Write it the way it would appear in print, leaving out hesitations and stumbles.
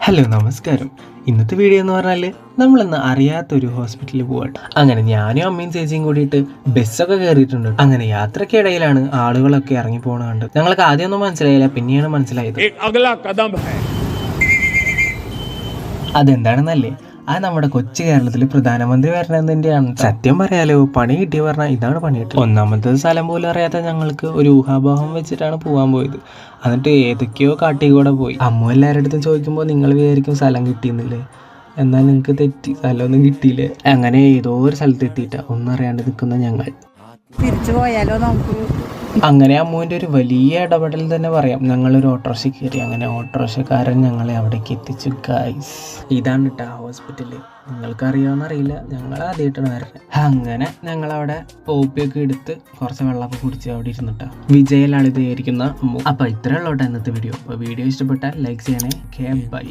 Hello നമസ്കാരം. ഇന്നത്തെ video എന്ന് പറഞ്ഞാൽ നമ്മളിന്ന് അറിയാത്തൊരു ഹോസ്പിറ്റലിൽ പോവാട്ട്. അങ്ങനെ ഞാനും അമ്മയും ചേച്ചിയും കൂടിയിട്ട് ബസ്സൊക്കെ കയറിയിട്ടുണ്ട്. അങ്ങനെ യാത്രക്കിടയിലാണ് ആളുകളൊക്കെ ഇറങ്ങി പോണ കണ്ട് ഞങ്ങൾക്ക് ആദ്യമൊന്നും മനസ്സിലായില്ല, പിന്നെയാണ് മനസ്സിലായത്. അതെന്താണെന്നല്ലേ, അത് നമ്മുടെ കൊച്ചു കേരളത്തിൽ പ്രധാനമന്ത്രി വരണതിൻ്റെയാണ്. സത്യം പറയാലോ, പണി കിട്ടിയ പറഞ്ഞാൽ ഇതാണ് പണി കിട്ടുക. ഒന്നാമത്തെ സ്ഥലം പോലും അറിയാത്ത ഞങ്ങൾക്ക് ഒരു ഊഹാഭാവം വെച്ചിട്ടാണ് പോകാൻ പോയത്. എന്നിട്ട് ഏതൊക്കെയോ കാട്ടിക്കൂടെ പോയി. അമ്മ എല്ലാവരുടെ അടുത്തും ചോദിക്കുമ്പോൾ നിങ്ങൾ വിചാരിക്കും സ്ഥലം കിട്ടിയെന്നില്ലേ, എന്നാൽ നിങ്ങൾക്ക് തെറ്റി, സ്ഥലമൊന്നും കിട്ടിയില്ലേ. അങ്ങനെ ഏതോ ഒരു സ്ഥലത്ത് എത്തിയിട്ടാ ഒന്നും അറിയാണ്ട് നിൽക്കുന്ന ഞങ്ങൾ. തിരിച്ചു പോയാലോ നമുക്ക്? അങ്ങനെ അമ്മുവിൻ്റെ ഒരു വലിയ ഇടപെടൽ തന്നെ പറയാം. ഞങ്ങളൊരു ഓട്ടോറിക്ഷ കയറി. അങ്ങനെ ഓട്ടോറിക്ഷക്കാരൻ ഞങ്ങളെ അവിടേക്ക് എത്തിച്ചു. ഗൈസ്, ഇതാണ് കേട്ടോ ഹോസ്പിറ്റല്. നിങ്ങൾക്ക് അറിയാമെന്നറിയില്ല, ഞങ്ങൾ ആദ്യമായിട്ടാണ് വരുന്നത്. അങ്ങനെ ഞങ്ങളവിടെ ഓപ്പിയൊക്കെ എടുത്ത് കുറച്ച് വെള്ളമൊക്കെ കുടിച്ച് അവിടെ ഇരുന്നിട്ടാ. വിജയിലാണ് ഇത് ആയിരിക്കുന്ന അമ്മു. അപ്പോൾ ഇത്രയുള്ള ഇന്നത്തെ വീഡിയോ. അപ്പോൾ വീഡിയോ ഇഷ്ടപ്പെട്ടാൽ ലൈക്ക് ചെയ്യണേ. ബൈ.